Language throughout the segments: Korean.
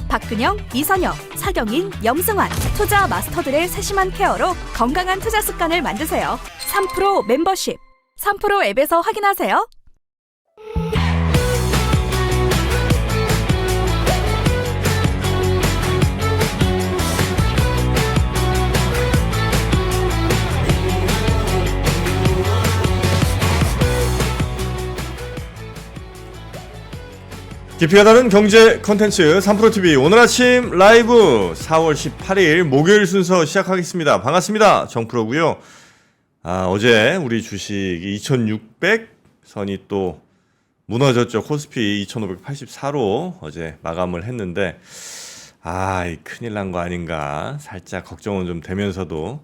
박근영, 이선영, 사경인, 염승환 투자 마스터들의 세심한 케어로 건강한 투자 습관을 만드세요. 3프로 멤버십 3프로 앱에서 확인하세요. 깊이가 다른 경제 컨텐츠 3프로TV 오늘 아침 라이브 4월 18일 목요일 순서 시작하겠습니다. 반갑습니다. 정프로고요. 어제 우리 주식이 2600 선이 또 무너졌죠. 코스피 2584로 어제 마감을 했는데 이 큰일 난 거 아닌가 살짝 걱정은 좀 되면서도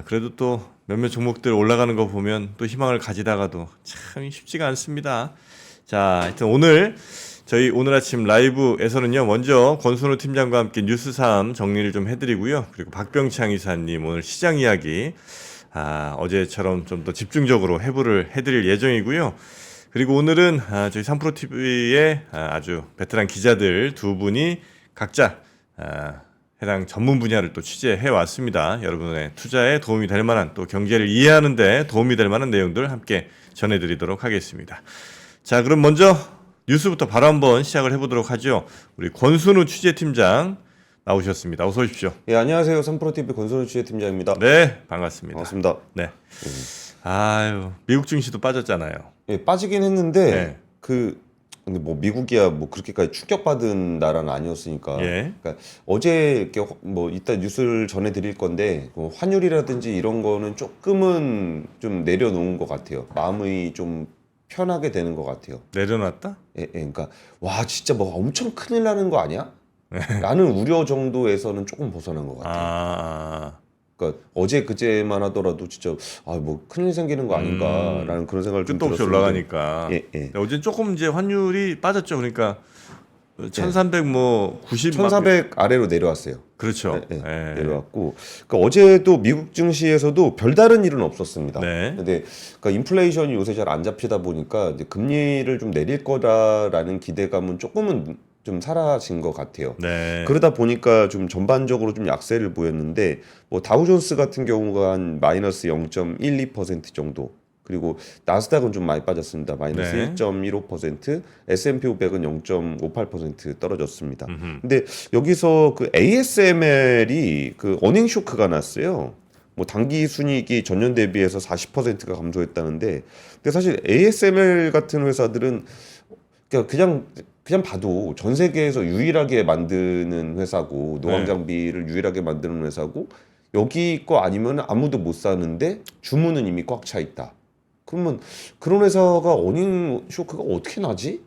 그래도 또 몇몇 종목들 올라가는 거 보면 또 희망을 가지다가도 참 쉽지가 않습니다. 자, 하여튼 저희 오늘 아침 라이브에서는요, 먼저 권순우 팀장과 함께 뉴스3 정리를 좀 해드리고요. 그리고 박병창 이사님 오늘 시장 이야기, 어제처럼 좀 더 집중적으로 해부를 해드릴 예정이고요. 그리고 오늘은 저희 3프로TV의 아주 베테랑 기자들 두 분이 각자 해당 전문 분야를 또 취재해 왔습니다. 여러분의 투자에 도움이 될 만한 또 경제를 이해하는 데 도움이 될 만한 내용들 함께 전해드리도록 하겠습니다. 자, 그럼 먼저 뉴스부터 바로 한번 시작을 해보도록 하죠. 우리 권순우 취재팀장 나오셨습니다. 어서 오십시오. 예, 안녕하세요. 3프로TV 권순우 취재팀장입니다. 네, 반갑습니다. 반갑습니다. 네. 미국 증시도 빠졌잖아요. 예, 빠지긴 했는데 네. 근데 뭐 미국이야 뭐 그렇게까지 충격받은 나라는 아니었으니까. 예. 그러니까 어제 이렇게 뭐 이따 뉴스를 전해드릴 건데 환율이라든지 이런 거는 조금은 좀 내려놓은 것 같아요. 마음이 좀 편하게 되는 것 같아요. 내려놨다? 예, 그러니까 와 진짜 뭐 엄청 큰일 나는 거 아니야? 라는 우려 정도에서는 조금 벗어난 것 같아요. 그러니까 어제 그제만 하더라도 진짜 뭐 큰일 생기는 거 아닌가라는 그런 생각을 좀 끝도 없이 들었었는데. 올라가니까. 예. 어제 조금 이제 환율이 빠졌죠. 그러니까 1300 뭐 90. 1400 아래로 내려왔어요. 그렇죠. 예. 예. 내려왔고, 그러니까 어제도 미국 증시에서도 별다른 일은 없었습니다. 네. 근데 그러니까 인플레이션이 요새 잘 안 잡히다 보니까 이제 금리를 좀 내릴 거다라는 기대감은 조금은 좀 사라진 것 같아요. 네. 그러다 보니까 좀 전반적으로 좀 약세를 보였는데 뭐 다우존스 같은 경우가 한 마이너스 0.12% 정도. 그리고 나스닥은 좀 많이 빠졌습니다. 마이너스 네. 1.15%, S&P 500은 0.58% 떨어졌습니다. 근데 여기서 그 ASML이 그 어닝 쇼크가 났어요. 뭐 단기 순이익이 전년 대비해서 40%가 감소했다는데, 근데 사실 ASML 같은 회사들은 그냥 봐도 전 세계에서 유일하게 만드는 회사고 노광 장비를 유일하게 만드는 회사고 여기 거 아니면 아무도 못 사는데 주문은 이미 꽉 차 있다. 그러면 그런 회사가 어닝 쇼크가 어떻게 나지?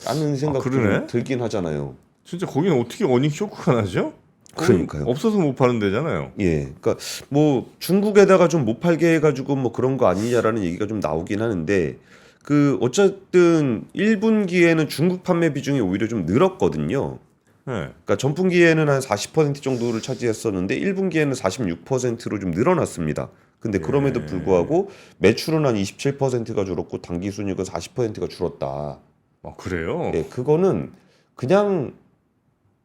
라는 생각이 들긴 하잖아요. 진짜 거기는 어떻게 어닝 쇼크가 나죠? 그러니까요. 없어서 못 파는 데잖아요. 예, 그러니까 뭐 중국에다가 좀 못 팔게 해가지고 뭐 그런 거 아니냐라는 얘기가 좀 나오긴 하는데, 어쨌든 1분기에는 중국 판매 비중이 오히려 좀 늘었거든요. 네. 그러니까 전분기에는 한 40% 정도를 차지했었는데 1분기에는 46%로 좀 늘어났습니다. 근데 그럼에도 불구하고 매출은 한 27%가 줄었고 당기 순이익은 40%가 줄었다. 그래요? 예, 그거는 그냥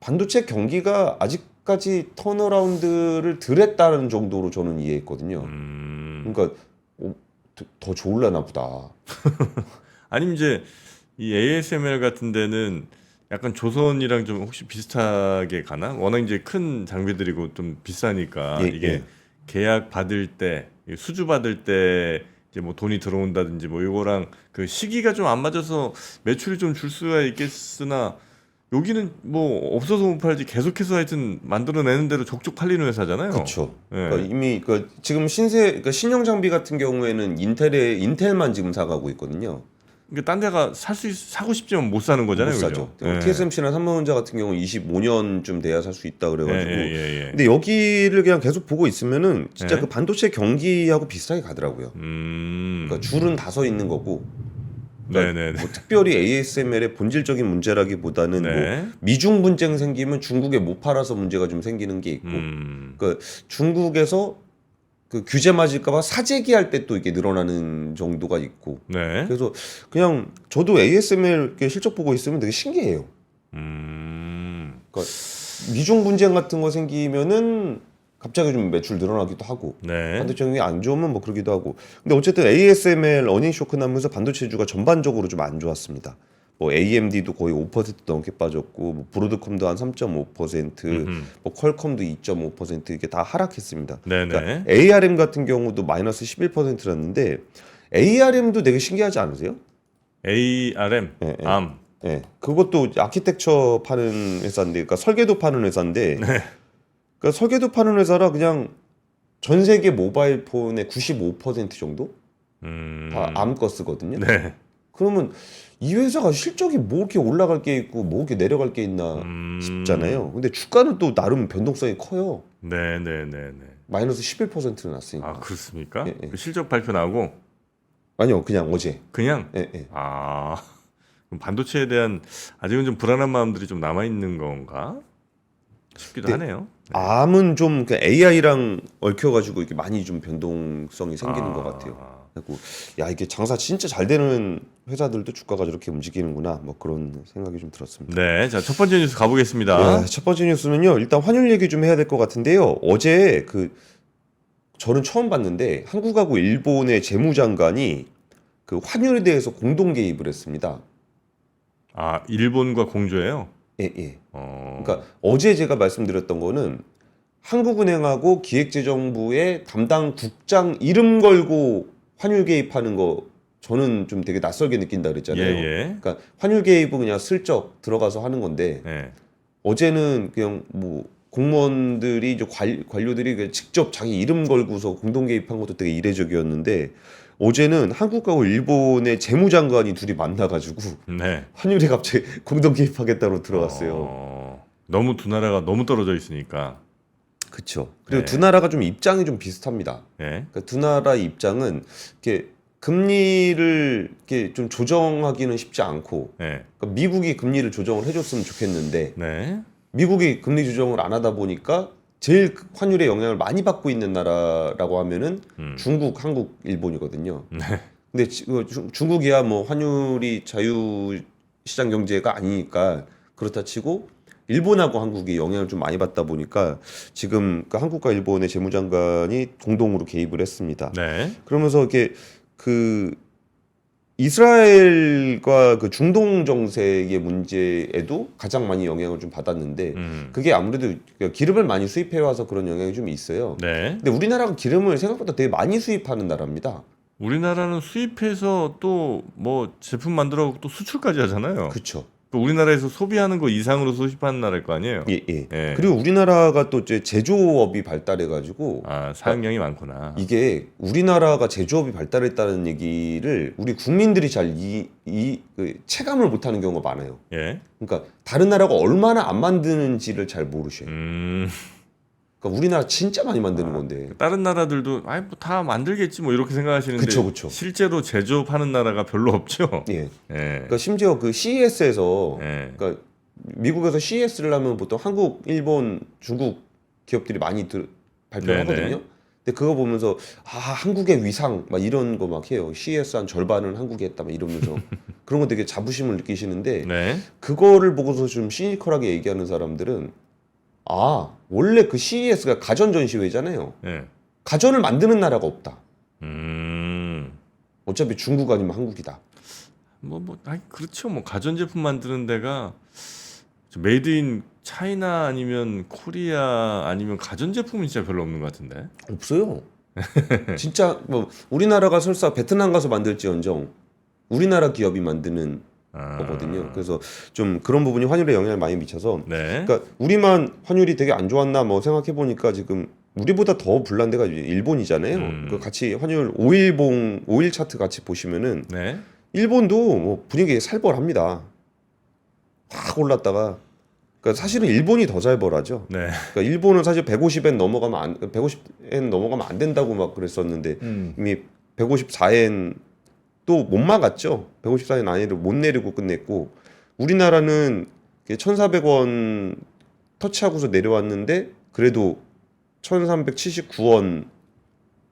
반도체 경기가 아직까지 턴어라운드를 덜 했다는 정도로 저는 이해했거든요. 그러니까 더 좋을라나 보다. 아니면 이제 이 ASML 같은 데는 약간 조선이랑 좀 혹시 비슷하게 가나? 워낙 이제 큰 장비들이고 좀 비싸니까 이게 계약 받을 때, 수주 받을 때 이제 뭐 돈이 들어온다든지 뭐 이거랑 그 시기가 좀 안 맞아서 매출이 좀 줄 수가 있겠으나 여기는 뭐 없어서 못 팔지 계속해서 하여튼 만들어내는 대로 족족 팔리는 회사잖아요. 그렇죠. 네. 그러니까 이미 지금 신형 장비 같은 경우에는 인텔만 지금 사가고 있거든요. 그러니까 딴 데가 사고 싶지만 못 사는 거잖아요. 못 사죠. 그죠? TSMC나 삼성전자 같은 경우는 25년쯤 돼야 살 수 있다 그래가지고. 예. 근데 여기를 그냥 계속 보고 있으면은 진짜 예. 그 반도체 경기하고 비슷하게 가더라고요. 그러니까 줄은 다 서 있는 거고. 그러니까 뭐 특별히 ASML의 본질적인 문제라기보다는 뭐 미중 분쟁 생기면 중국에 못 팔아서 문제가 좀 생기는 게 있고, 그러니까 중국에서 그 규제 맞을까봐 사재기 할 때 또 이게 늘어나는 정도가 있고. 그래서 그냥 저도 ASML 실적 보고 있으면 되게 신기해요. 그러니까 미중 분쟁 같은 거 생기면은 갑자기 좀 매출 늘어나기도 하고 네. 반도체 경기 안 좋으면 뭐 그러기도 하고. 근데 어쨌든 ASML 어닝 쇼크 나면서 반도체주가 전반적으로 좀 안 좋았습니다. 뭐 AMD도 거의 5% 넘게 빠졌고, 뭐 브로드컴도 한 3.5%, 뭐 퀄컴도 2.5% 이게 다 하락했습니다. 네네. 그러니까 ARM 같은 경우도 마이너스 11%였는데 ARM도 되게 신기하지 않으세요? ARM, 예, 예. ARM. 예, 그것도 아키텍처 파는 회사인데, 그러니까 설계도 파는 회사인데, 그러니까 설계도 파는 회사라 그냥 전 세계 모바일 폰의 95% 정도 다 ARM 거 쓰거든요. 네. 그러면 이 회사가 실적이 뭐 이렇게 올라갈 게 있고 뭐 이렇게 내려갈 게 있나 싶잖아요. 근데 주가는 또 나름 변동성이 커요. 네네네네. 마이너스 11%는 났으니까. 아 그렇습니까? 예, 예. 그 실적 발표 나고 아니요, 그냥 어제. 그냥 예, 예. 아 그럼 반도체에 대한 아직은 좀 불안한 마음들이 좀 남아 있는 건가 싶기도 네. 하네요. 암은 좀 그 AI랑 얽혀가지고 이렇게 많이 좀 변동성이 생기는 것 같아요. 그리고 야, 이게 장사 진짜 잘 되는 회사들도 주가가 저렇게 움직이는구나, 뭐 그런 생각이 좀 들었습니다. 네, 자 첫 번째 뉴스 가보겠습니다. 네, 첫 번째 뉴스는요. 일단 환율 얘기 좀 해야 될 것 같은데요. 어제 저는 처음 봤는데 한국하고 일본의 재무장관이 그 환율에 대해서 공동 개입을 했습니다. 아 일본과 공조예요. 예, 예. 어, 그러니까 어제 제가 말씀드렸던 거는 한국은행하고 기획재정부의 담당 국장 이름 걸고 환율 개입하는 거 저는 좀 되게 낯설게 느낀다 그랬잖아요. 예. 그러니까 환율 개입은 그냥 슬쩍 들어가서 하는 건데 예. 어제는 그냥 뭐 공무원들이 이제 관료들이 그냥 직접 자기 이름 걸고서 공동 개입한 것도 되게 이례적이었는데 어제는 한국하고 일본의 재무장관이 둘이 만나가지고 네. 환율에 갑자기 공동 개입하겠다고 들어갔어요. 너무 두 나라가 너무 떨어져 있으니까. 그렇죠. 그리고 네. 두 나라가 좀 입장이 좀 비슷합니다. 예. 그러니까 두 나라의 입장은 이렇게 금리를 이렇게 좀 조정하기는 쉽지 않고, 예. 그러니까 미국이 금리를 조정을 해줬으면 좋겠는데 네. 미국이 금리 조정을 안 하다 보니까 제일 환율에 영향을 많이 받고 있는 나라라고 하면은 중국, 한국, 일본이거든요. 네. 근데 중국이야 뭐 환율이 자유시장 경제가 아니니까 그렇다 치고 일본하고 한국이 영향을 좀 많이 받다 보니까 지금 그 한국과 일본의 재무장관이 공동으로 개입을 했습니다. 네. 그러면서 이렇게 그 이스라엘과 그 중동 정세의 문제에도 가장 많이 영향을 좀 받았는데 그게 아무래도 기름을 많이 수입해 와서 그런 영향이 좀 있어요. 네. 근데 우리나라가 기름을 생각보다 되게 많이 수입하는 나라입니다. 우리나라는 수입해서 또 뭐 제품 만들어 또 수출까지 하잖아요. 그렇죠. 또 우리나라에서 소비하는 거 이상으로 수입하는 나라일 거 아니에요. 예, 예. 예. 그리고 우리나라가 또 이제 제조업이 발달해가지고 아 사용량이 많구나. 이게 우리나라가 제조업이 발달했다는 얘기를 우리 국민들이 잘 그 체감을 못하는 경우가 많아요. 예. 그러니까 다른 나라가 얼마나 안 만드는지를 잘 모르셔요. 그러니까 우리나라 진짜 많이 만드는 건데. 다른 나라들도 아이 뭐 다 만들겠지 뭐 이렇게 생각하시는데 그쵸. 실제로 제조업하는 나라가 별로 없죠. 예. 예. 그러니까 심지어 그 CES에서 예. 그러니까 미국에서 CES를 하면 보통 한국, 일본, 중국 기업들이 많이 발표를 네네. 하거든요. 근데 그거 보면서 아 한국의 위상 막 이런 거 막 해요. CES 한 절반은 한국이 했다 막 이러면서 그런 거 되게 자부심을 느끼시는데 네. 그거를 보고서 좀 시니컬하게 얘기하는 사람들은 아 원래 그 CES가 가전 전시회잖아요. 예. 가전을 만드는 나라가 없다. 음. 어차피 중국 아니면 한국이다. 아니 그렇죠. 뭐 가전제품 만드는 데가 메이드 인 차이나 아니면 코리아 아니면 가전제품은 진짜 별로 없는 것 같은데. 없어요. 진짜 뭐 우리나라가 설사 베트남 가서 만들지언정 우리나라 기업이 만드는 거거든요. 그래서 좀 그런 부분이 환율에 영향을 많이 미쳐서 네. 그러니까 우리만 환율이 되게 안 좋았나 뭐 생각해 보니까 지금 우리보다 더 불난 데가 이제 일본이잖아요. 그 같이 환율 5일 차트 같이 보시면은 네. 일본도 뭐 분위기 살벌합니다. 확 올랐다가 그러니까 사실은 일본이 더 살벌하죠. 네. 그러니까 일본은 사실 150엔 넘어가면 150엔 넘어가면 안 된다고 막 그랬었는데 이미 154엔 또 못 막았죠. 154엔 안에를 못 내리고 끝냈고 우리나라는 1,400원 터치하고서 내려왔는데 그래도 1,379원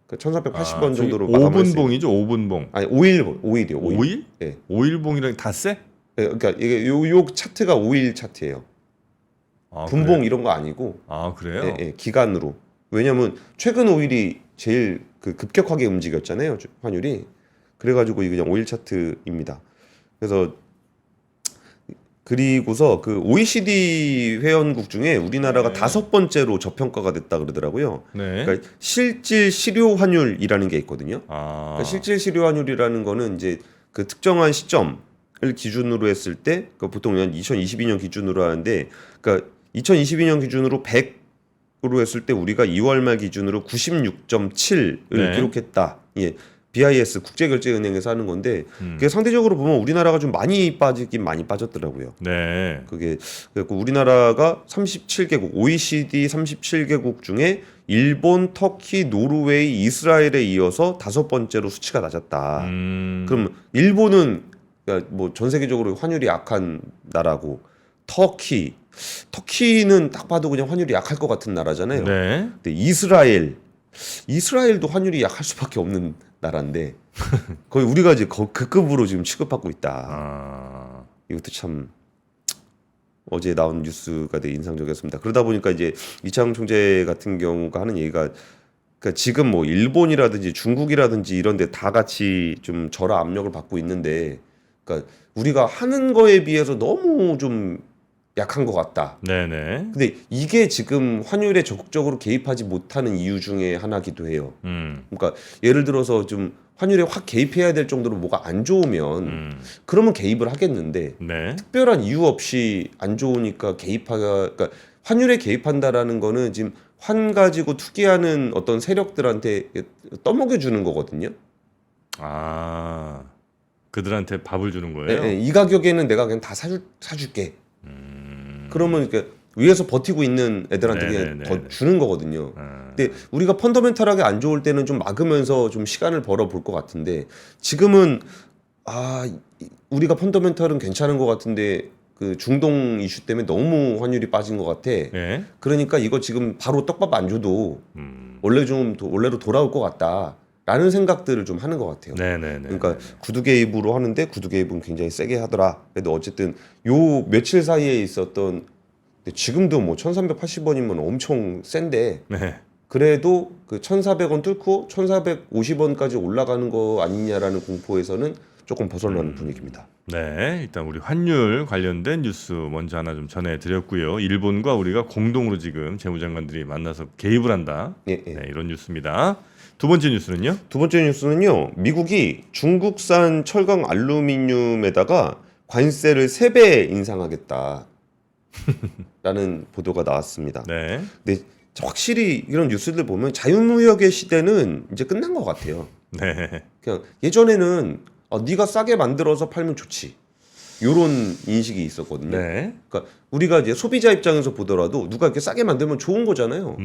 그러니까 1,480원 정도로 마감을 했어요. 5분봉이죠. 5분봉. 아니 5일이요. 5일? 예. 5일봉이랑 다 세? 예, 그러니까 이게 요 차트가 5일 차트예요. 분봉 그래요? 이런 거 아니고 그래요? 예, 예, 기간으로. 왜냐하면 최근 5일이 제일 그 급격하게 움직였잖아요, 환율이. 그래가지고 이게 그냥 5일 차트입니다. 그래서 그리고서 그 OECD 회원국 중에 우리나라가 네. 5번째로 저평가가 됐다 그러더라고요. 네. 그러니까 실질 실효 환율이라는 게 있거든요. 그러니까 아. 실질 실효 환율이라는 거는 이제 그 특정한 시점을 기준으로 했을 때, 그러니까 보통 2022년 기준으로 하는데, 그러니까 2022년 기준으로 100으로 했을 때 우리가 2월 말 기준으로 96.7을 네. 기록했다. 예. BIS 국제결제은행에서 하는 건데 음. 그게 상대적으로 보면 우리나라가 좀 많이 빠지긴 많이 빠졌더라고요. 네. 그게 그래서 우리나라가 37개국 OECD 37개국 중에 일본, 터키, 노르웨이, 이스라엘에 이어서 5번째로 수치가 낮았다. 그럼 일본은 그러니까 뭐 전 세계적으로 환율이 약한 나라고, 터키는 딱 봐도 그냥 환율이 약할 것 같은 나라잖아요. 네. 근데 이스라엘도 환율이 약할 수밖에 없는 나라인데 거의 우리가 이제 그 급으로 지금 취급받고 있다. 아. 이것도 참 어제 나온 뉴스가 되게 인상적이었습니다. 그러다 보니까 이제 이창용 총재 같은 경우가 하는 얘기가, 그러니까 지금 뭐 일본이라든지 중국이라든지 이런 데 다 같이 좀 절하 압력을 받고 있는데, 그러니까 우리가 하는 거에 비해서 너무 좀 약한 것 같다. 네네. 근데 이게 지금 환율에 적극적으로 개입하지 못하는 이유 중에 하나기도 해요. 그러니까 예를 들어서 좀 환율에 확 개입해야 될 정도로 뭐가 안 좋으면 그러면 개입을 하겠는데, 네. 특별한 이유 없이 안 좋으니까 그러니까 환율에 개입한다라는 거는 지금 환 가지고 투기하는 어떤 세력들한테 떠먹여 주는 거거든요. 아. 그들한테 밥을 주는 거예요? 예, 이 가격에는 내가 그냥 다 사줄게. 그러면 이렇게 위에서 버티고 있는 애들한테 그냥 네네네네. 더 주는 거거든요. 근데 우리가 펀더멘탈하게 안 좋을 때는 좀 막으면서 좀 시간을 벌어볼 것 같은데, 지금은 우리가 펀더멘탈은 괜찮은 것 같은데 그 중동 이슈 때문에 너무 환율이 빠진 것 같아. 네. 그러니까 이거 지금 바로 떡밥 안 줘도 원래로 돌아올 것 같다라는 생각들을 좀 하는 것 같아요. 네네네. 그러니까 구두 개입으로 하는데 구두 개입은 굉장히 세게 하더라. 그래도 어쨌든 요 며칠 사이에 있었던, 근데 지금도 뭐 1,380원이면 엄청 센데, 네. 그래도 그 1,400원 뚫고 1,450원까지 올라가는 거 아니냐라는 공포에서는 조금 벗어나는 분위기입니다. 네, 일단 우리 환율 관련된 뉴스 먼저 하나 좀 전해드렸고요. 일본과 우리가 공동으로 지금 재무장관들이 만나서 개입을 한다. 예, 예. 네, 이런 뉴스입니다. 두 번째 뉴스는요? 두 번째 뉴스는요, 미국이 중국산 철강 알루미늄에다가 관세를 3배 인상하겠다 라는 보도가 나왔습니다. 네. 근데 확실히 이런 뉴스들 보면 자유무역의 시대는 이제 끝난 것 같아요. 네. 그냥 예전에는 네가 싸게 만들어서 팔면 좋지, 요런 인식이 있었거든요. 네. 그러니까 우리가 이제 소비자 입장에서 보더라도 누가 이렇게 싸게 만들면 좋은 거잖아요.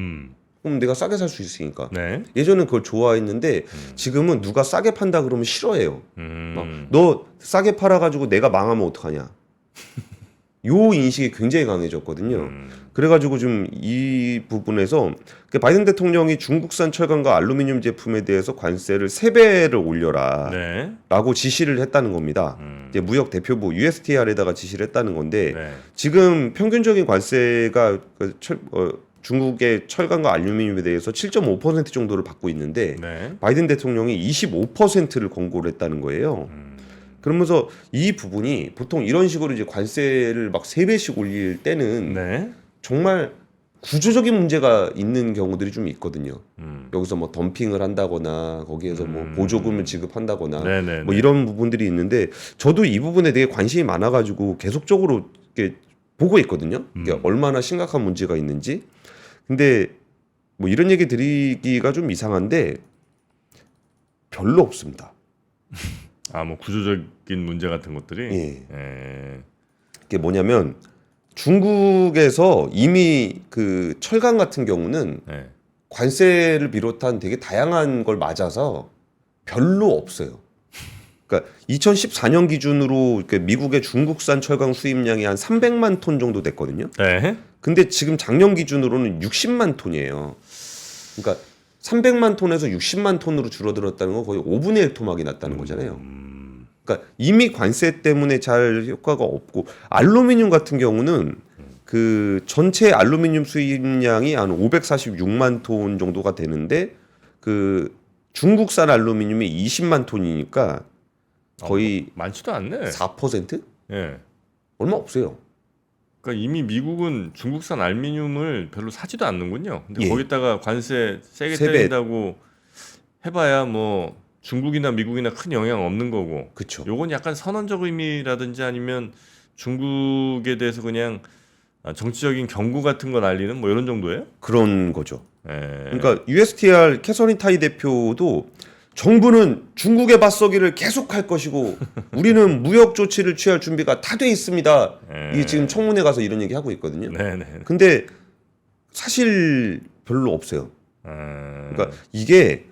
그럼 내가 싸게 살 수 있으니까. 네. 예전엔 그걸 좋아했는데 지금은 누가 싸게 판다 그러면 싫어해요. 너 싸게 팔아가지고 내가 망하면 어떡하냐. 요 인식이 굉장히 강해졌거든요. 그래가지고 좀 이 부분에서 바이든 대통령이 중국산 철강과 알루미늄 제품에 대해서 관세를 3배를 올려라 네. 라고 지시를 했다는 겁니다. 이제 무역 대표부 USTR에다가 지시를 했다는 건데, 네. 지금 평균적인 관세가 중국의 철강과 알루미늄에 대해서 7.5% 정도를 받고 있는데, 네. 바이든 대통령이 25%를 권고를 했다는 거예요. 그러면서 이 부분이 보통 이런 식으로 이제 관세를 막 3배씩 올릴 때는 네. 정말 구조적인 문제가 있는 경우들이 좀 있거든요. 여기서 뭐 덤핑을 한다거나 거기에서 뭐 보조금을 지급한다거나 네네네. 뭐 이런 부분들이 있는데, 저도 이 부분에 되게 관심이 많아가지고 계속적으로 이렇게 보고 있거든요. 이게 얼마나 심각한 문제가 있는지. 근데 뭐 이런 얘기 드리기가 좀 이상한데 별로 없습니다. 뭐 구조적인 문제 같은 것들이. 예. 예. 이게 뭐냐면 중국에서 이미 그 철강 같은 경우는 네. 관세를 비롯한 되게 다양한 걸 맞아서 별로 없어요. 그러니까 2014년 기준으로 미국의 중국산 철강 수입량이 한 300만 톤 정도 됐거든요. 네. 근데 지금 작년 기준으로는 60만 톤이에요. 그러니까 300만 톤에서 60만 톤으로 줄어들었다는 건 거의 5분의 1 토막이 났다는 거잖아요. 그러니까 이미 관세 때문에 잘 효과가 없고, 알루미늄 같은 경우는 그 전체 알루미늄 수입량이 한 546만 톤 정도가 되는데 그 중국산 알루미늄이 20만 톤이니까 거의 많지도 않네. 4%? 예. 얼마 없어요. 그러니까 이미 미국은 중국산 알루미늄을 별로 사지도 않는군요. 근데 예. 거기다가 관세 세게 세 배. 때린다고 해봐야 뭐 중국이나 미국이나 큰 영향 없는 거고. 그렇죠. 요건 약간 선언적 의미라든지 아니면 중국에 대해서 그냥 정치적인 경고 같은 거 날리는 뭐 이런 정도예요? 그런 거죠. 예. 그러니까 USTR 캐서린 타이 대표도 정부는 중국의 맞서기를 계속할 것이고 우리는 무역 조치를 취할 준비가 다 돼 있습니다. 이게 지금 청문회 가서 이런 얘기 하고 있거든요. 네네. 근데 사실 별로 없어요. 그러니까 이게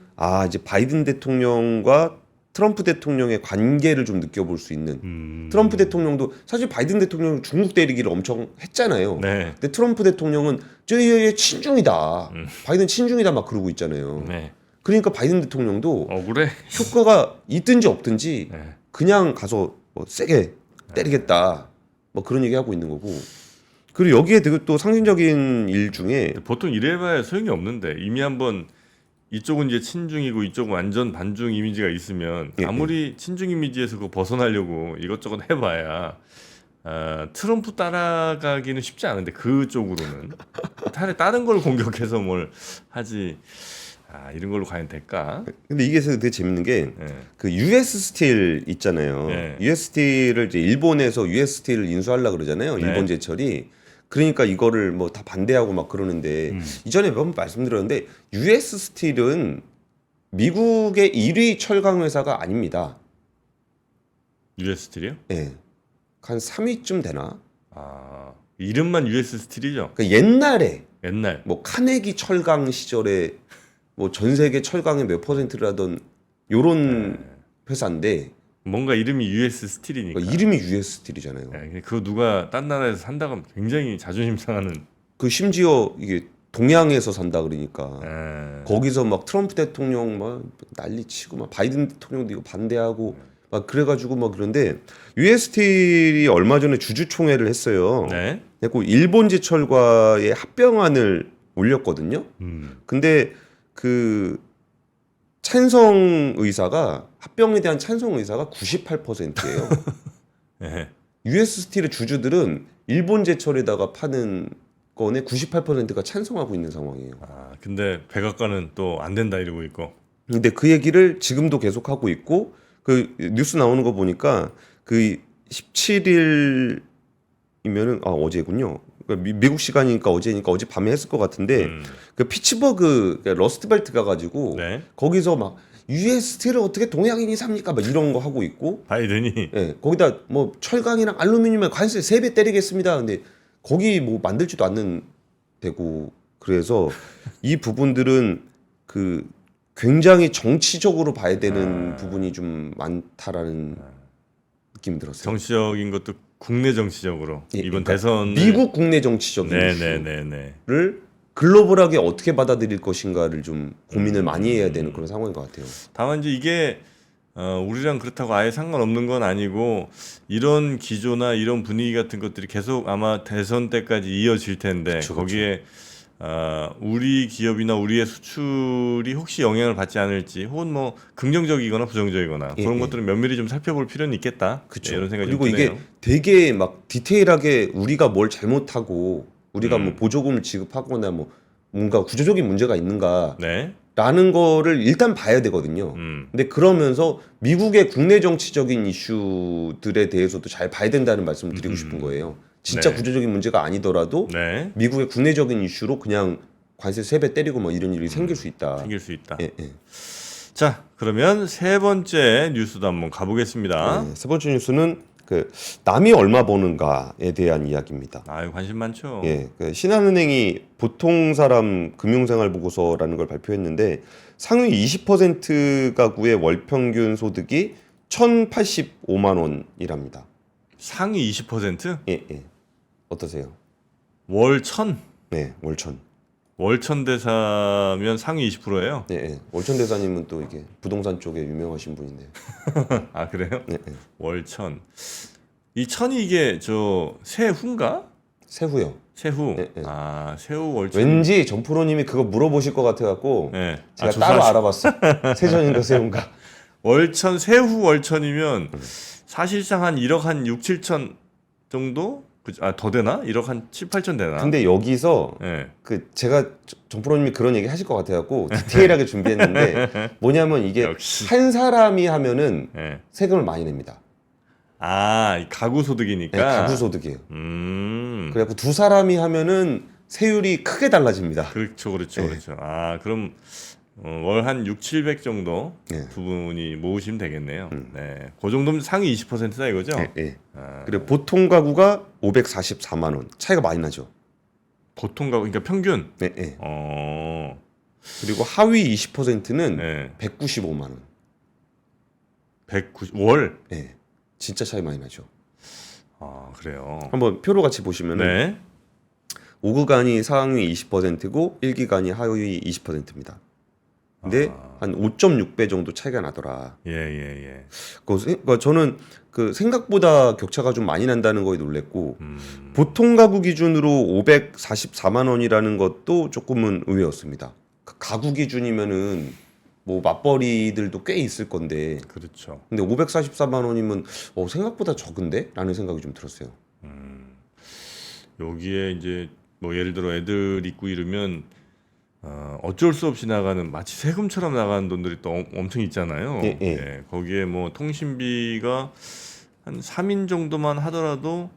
이제 바이든 대통령과 트럼프 대통령의 관계를 좀 느껴볼 수 있는. 트럼프 대통령도 사실 바이든 대통령은 중국 때리기를 엄청 했잖아요. 네. 근데 트럼프 대통령은 저얘 친중이다. 바이든 친중이다 막 그러고 있잖아요. 네. 그러니까 바이든 대통령도 억울해. 효과가 있든지 없든지 네. 그냥 가서 뭐 세게 때리겠다. 뭐 그런 얘기 하고 있는 거고. 그리고 여기에 되게 또 상징적인 일 중에 보통 이래봐야 소용이 없는데 이미 한번 이쪽은 이제 친중이고 이쪽은 완전 반중 이미지가 있으면 예, 아무리 친중 이미지에서 그거 벗어나려고 이것저것 해봐야 트럼프 따라가기는 쉽지 않은데 그쪽으로는 차라리 다른 걸 공격해서 뭘 하지. 이런 걸로 과연 될까? 근데 이게 되게 재밌는 게 예. 그 US 스틸 있잖아요. 네. US 스틸을 이제 일본에서 US 스틸을 인수하려고 그러잖아요. 네. 일본 제철이. 그러니까 이거를 뭐 다 반대하고 막 그러는데 이전에 몇 번 말씀드렸는데 US 스틸은 미국의 1위 철강 회사가 아닙니다. US 스틸이요? 예. 한 3위쯤 되나? 이름만 US 스틸이죠. 그러니까 옛날에 옛날. 뭐 카네기 철강 시절에 뭐 전 세계 철강의 몇 퍼센트를 하던 요런 회사인데 뭔가 이름이 US 스틸이니까. 그러니까 이름이 US 스틸이잖아요. 예, 그거 누가 딴 나라에서 산다고 하면 굉장히 자존심 상하는. 그 심지어 이게 동양에서 산다 그러니까 예. 거기서 막 트럼프 대통령 막 난리치고 막 바이든 대통령도 이거 반대하고 막 그래가지고 막 그런데 US 스틸이 얼마 전에 주주총회를 했어요. 네. 그리고 일본 제철과의 합병안을 올렸거든요. 근데 그 찬성 의사가 합병에 대한 찬성 의사가 98%예요. 예. US 스틸의 주주들은 일본 제철에다가 파는 건에 98%가 찬성하고 있는 상황이에요. 근데 백악관은 또 안 된다 이러고 있고. 근데 그 얘기를 지금도 계속 하고 있고 그 뉴스 나오는 거 보니까 그 17일이면은 어제군요. 그러니까 미국 시간이니까 어제니까 어제 밤에 했을 것 같은데 그 피츠버그 러스트벨트 가가지고 네. 거기서 막 US 스틸을 어떻게 동양인이 삽니까? 막 이런 거 하고 있고 바이든이. 예, 거기다 뭐 철강이랑 알루미늄에 관세 3배 때리겠습니다. 근데 거기 뭐 만들지도 않는 데고 그래서 이 부분들은 그 굉장히 정치적으로 봐야 되는 부분이 좀 많다라는 느낌이 들었어요. 정치적인 것도 국내 정치적으로 예, 이번 그러니까 대선 미국 국내 정치적인 네네네네. 이슈를 글로벌하게 어떻게 받아들일 것인가를 좀 고민을 많이 해야 되는 그런 상황인 것 같아요. 다만 이제 이게 우리랑 그렇다고 아예 상관없는 건 아니고 이런 기조나 이런 분위기 같은 것들이 계속 아마 대선 때까지 이어질 텐데 그쵸. 거기에 우리 기업이나 우리의 수출이 혹시 영향을 받지 않을지 혹은 뭐 긍정적이거나 부정적이거나 예, 그런 예. 것들은 면밀히 좀 살펴볼 필요는 있겠다. 그쵸. 네, 이런 생각이 그리고 좀 드네요. 이게 되게 막 디테일하게 우리가 뭘 잘못하고 우리가 뭐 보조금을 지급하거나 뭐 뭔가 구조적인 문제가 있는가 네. 라는 거를 일단 봐야 되거든요. 근데 그러면서 미국의 국내 정치적인 이슈들에 대해서도 잘 봐야 된다는 말씀을 드리고 싶은 거예요. 진짜 네. 구조적인 문제가 아니더라도 네. 미국의 국내적인 이슈로 그냥 관세 3배 때리고 뭐 이런 일이 생길 수 있다. 생길 수 있다. 예, 예. 자, 그러면 세 번째 뉴스도 한번 가보겠습니다. 네, 세 번째 뉴스는 그 남이 얼마 버는가에 대한 이야기입니다. 아유, 관심 많죠. 예, 그 신한은행이 보통 사람 금융생활 보고서라는 걸 발표했는데 상위 20% 가구의 월 평균 소득이 1,085만 원이랍니다. 상위 20%? 예, 예. 어떠세요? 월 1,000? 네, 월천. 월천 대사면 상위 20%예요. 예, 예. 월천 대사님은 또 이게 부동산 쪽에 유명하신 분인데. 아, 그래요? 예, 예. 월 1,000. 이 1,000이 이게 저 세후인가? 세후요. 새우. 네, 네. 아, 새우 월천. 왠지 정프로님이 그거 물어보실 것 같아갖고 네. 제가 따로 알아봤어. 세전인가 새우인가. 월천 새우 월천이면 사실상 한 1억 한 6, 7천 정도? 더 되나? 1억 한 7, 8천 되나? 근데 여기서 네. 그 제가 정프로님이 그런 얘기 하실 것 같아갖고 디테일하게 준비했는데 뭐냐면 이게 역시. 한 사람이 하면은 네. 세금을 많이 냅니다. 아, 이 가구 소득이니까. 네, 가구 소득이에요. 음. 그래갖고 두 사람이 하면은 세율이 크게 달라집니다. 그렇죠, 그렇죠, 네. 그렇죠. 아, 그럼 월 한 6, 700 정도 네. 두 분이 모으시면 되겠네요. 네, 그 정도면 상위 20%다 이거죠? 네, 네. 아, 그리고 보통 가구가 544만 원. 차이가 많이 나죠. 보통 가구, 그러니까 평균. 네, 네. 그리고 그리고 하위 20%는 네, 195만 원. 190 월. 네. 진짜 차이 많이 나죠. 아, 그래요. 한번 표로 같이 보시면은 네, 5구간이 상위 20%고 1기간이 하위 20%입니다. 근데 한 5.6배 정도 차이가 나더라. 예, 예, 예. 그러니까 저는 그 생각보다 격차가 좀 많이 난다는 거에 놀랬고 보통 가구 기준으로 544만 원이라는 것도 조금은 의외였습니다. 가구 기준이면은 뭐 맞벌이들도 꽤 있을 건데 그렇죠. 근데 544만 원이면 생각보다 적은데? 라는 생각이 좀 들었어요. 여기에 이제 뭐 예를 들어 애들 있고 이러면 어쩔 수 없이 나가는 마치 세금처럼 나가는 돈들이 또 엄청 있잖아요. 예, 예. 예, 거기에 뭐 통신비가 한 3인 정도만 하더라도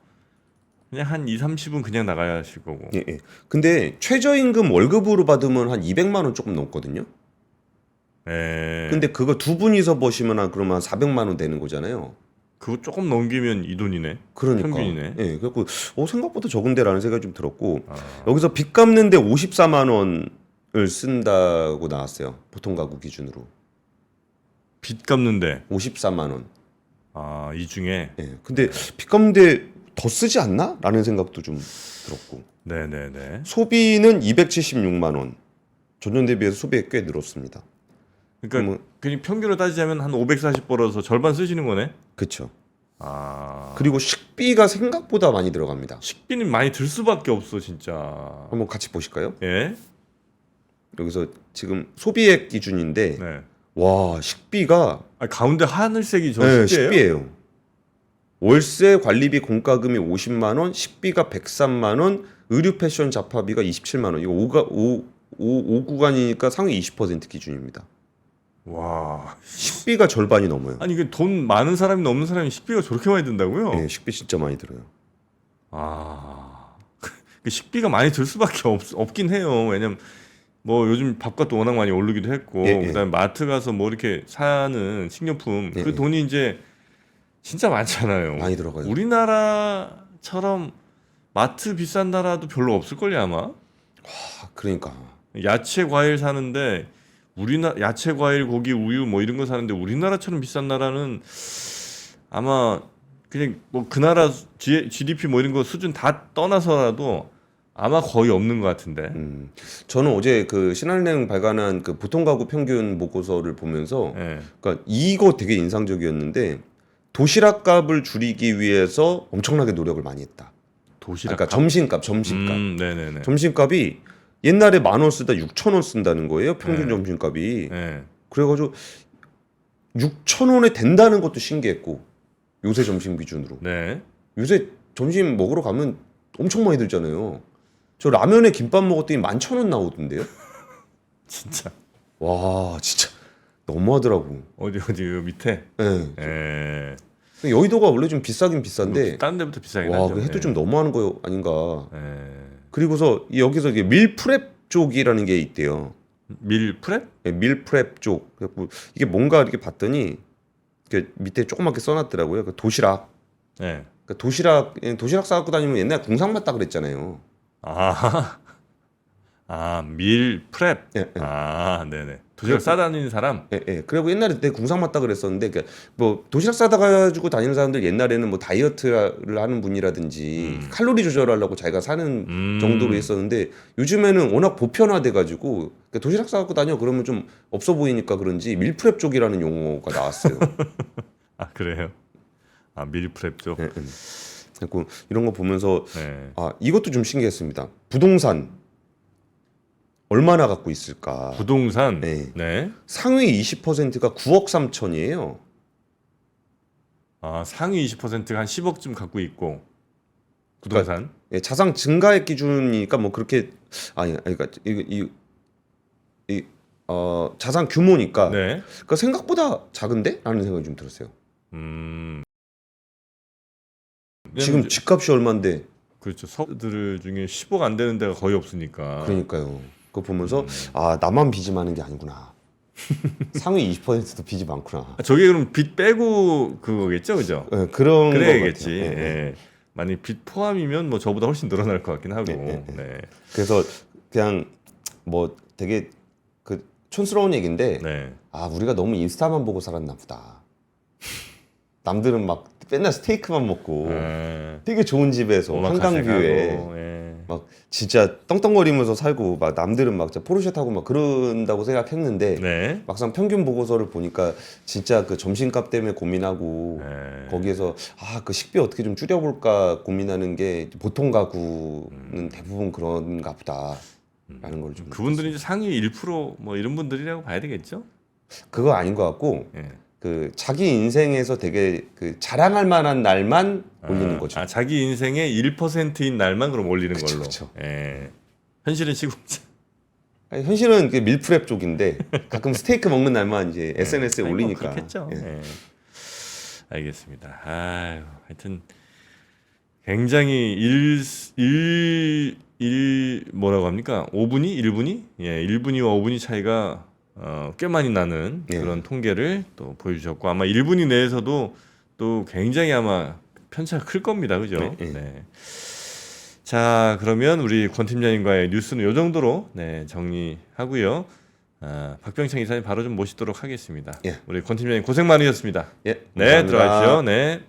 그냥 한 2, 30은 그냥 나가야 하실 거고. 예, 예. 근데 최저임금 월급으로 받으면 한 200만 원 조금 넘거든요. 예. 근데 그거 두 분이서 버시면 한 그러면 한 400만 원 되는 거잖아요. 그거 조금 넘기면 이 돈이네. 그러니까. 평균이네. 예, 그래갖고 생각보다 적은데라는 생각이 좀 들었고 아, 여기서 빚 갚는데 54만 원을 쓴다고 나왔어요. 보통 가구 기준으로. 빚 갚는데 54만 원. 이 중에 예. 근데 빚 갚는데 더 쓰지 않나? 라는 생각도 좀 들었고. 네네네. 소비는 276만 원. 전년 대비해서 소비가 꽤 늘었습니다. 그러니까 그러면- 그냥 평균으로 따지자면 한 540 벌어서 절반 쓰시는 거네. 그렇죠. 아, 그리고 식비가 생각보다 많이 들어갑니다. 식비는 많이 들 수밖에 없어 진짜. 한번 같이 보실까요? 예. 여기서 지금 소비액 기준인데 네. 와 식비가 가운데 하늘색이 저 네, 식비예요? 식비예요. 월세 관리비 공과금이 50만 원, 식비가 103만 원, 의류 패션 잡화비가 27만 원. 이거 5구간이니까 상위 20% 기준입니다. 와. 식비가 절반이 넘어요. 아니 이게 돈 많은 사람이 없는 사람이 식비가 저렇게 많이 든다고요? 네, 식비 진짜 많이 들어요. 아. 그 식비가 많이 들 수밖에 없긴 해요. 왜냐면 뭐 요즘 밥값도 워낙 많이 오르기도 했고 예, 예. 그다음에 마트 가서 뭐 이렇게 사는 식료품 예, 그 예. 돈이 이제 진짜 많잖아요. 많이 들어가요. 우리나라처럼 마트 비싼 나라도 별로 없을걸요 아마. 그러니까 야채 과일 사는데 야채 과일 고기 우유 뭐 이런 거 사는데 우리나라처럼 비싼 나라는 아마 그냥 뭐 그 나라 GDP 뭐 이런 거 수준 다 떠나서라도 아마 거의 없는 것 같은데. 저는 어제 그 신한은행 발간한 그 보통 가구 평균 보고서를 보면서 예. 그러니까 이거 되게 인상적이었는데 도시락 값을 줄이기 위해서 엄청나게 노력을 많이 했다. 도시락. 그러니까 점심값. 네네네. 점심값이 옛날에 10,000원 쓰다 6,000원 쓴다는 거예요. 평균 네. 점심값이. 예. 그래가지고 6,000원에 된다는 것도 신기했고 요새 점심 기준으로. 네. 요새 점심 먹으러 가면 엄청 많이 들잖아요. 저 라면에 김밥 먹었더니 11,000원 나오던데요. 진짜. 와 진짜 너무하더라고. 어디 그 밑에. 예. 예. 여의도가 원래 좀 비싸긴 비싼데 다른 데부터 비싸긴 와 하죠. 그 해도 예. 좀 너무하는 거 아닌가. 예. 그리고서 여기서 이게 밀프렙 쪽이라는 게 있대요. 밀프렙? 예, 밀프렙 쪽. 그래갖고 이게 뭔가 이렇게 봤더니 이렇게 밑에 조그맣게 써놨더라고요. 그 도시락. 예. 그러니까 도시락 싸갖고 다니면 옛날 궁상 맞다 그랬잖아요. 밀프렙. 예, 예. 네네. 도시락 싸다니는 사람. 예, 예. 그리고 옛날에 내 궁상 맞다 그랬었는데, 뭐 도시락 싸다 가지고 다니는 사람들 옛날에는 뭐 다이어트를 하는 분이라든지 칼로리 조절하려고 자기가 사는 정도로 했었는데 요즘에는 워낙 보편화돼가지고 그러니까 도시락 싸갖고 다녀 그러면 좀 없어 보이니까 그런지 밀프렙 쪽이라는 용어가 나왔어요. 그래요? 밀프렙 쪽. 예, 예. 그리고 이런 거 보면서 네. 아 이것도 좀 신기했습니다. 부동산 얼마나 갖고 있을까? 부동산. 네. 네. 상위 20%가 9억 3천이에요. 아, 상위 20%가 한 10억쯤 갖고 있고 부동산. 예, 자산 증가액 기준이니까 뭐 그렇게 아니 그러니까 자산 규모니까 네. 그러니까 생각보다 작은데? 라는 생각이 좀 들었어요. 지금 이제- 집값이 얼마인데 그렇죠. 서들 중에 10억 안 되는 데가 거의 없으니까. 그러니까요. 그거 보면서 아 나만 빚이 많은 게 아니구나. 상위 20%도 빚이 많구나. 아, 저게 그럼 빚 빼고 그거겠죠, 그죠? 예, 그런 그래야겠지. 것 같아요. 예, 예. 예. 만약 빚 포함이면 뭐 저보다 훨씬 늘어날 것 같긴 하고. 예, 예, 예. 네. 그래서 그냥 뭐 되게 그 촌스러운 얘기인데 네. 아 우리가 너무 인스타만 보고 살았나 보다. 남들은 막 맨날 스테이크만 먹고 아, 되게 좋은 집에서 한강뷰에 오마카세하고, 예. 막 진짜 떵떵거리면서 살고 막 남들은 막 진짜 포르쉐 타고 막 그런다고 생각했는데 네. 막상 평균 보고서를 보니까 진짜 그 점심값 때문에 고민하고 네. 거기에서 아 그 식비 어떻게 좀 줄여볼까 고민하는 게 보통 가구는 대부분 그런가 보다라는 걸 좀 그분들이 이제 상위 1%뭐 이런 분들이라고 봐야 되겠죠? 그거 아닌 것 같고 예. 그 자기 인생에서 되게 그 자랑할 만한 날만 올리는 거죠. 아, 자기 인생의 1%인 날만 그럼 올리는 그쵸, 걸로. 그쵸. 예. 현실은 시국자. 아니, 현실은 그 밀프렙 쪽인데 가끔 스테이크 먹는 날만 이제 SNS에 아니, 뭐 올리니까. 그렇겠죠. 예. 예. 알겠습니다. 아유, 하여튼 굉장히 뭐라고 합니까? 5분위? 1분위? 예, 1분위와 5분위 차이가 꽤 많이 나는 예. 그런 통계를 또 보여주셨고 아마 1분위 내에서도 또 굉장히 아마 편차가 클 겁니다. 그죠? 네, 예. 네. 자, 그러면 우리 권 팀장님과의 뉴스는 이 정도로 네, 정리하고요. 박병창 이사님 바로 좀 모시도록 하겠습니다. 예. 우리 권 팀장님 고생 많으셨습니다. 예, 네, 감사합니다. 들어가시죠. 네.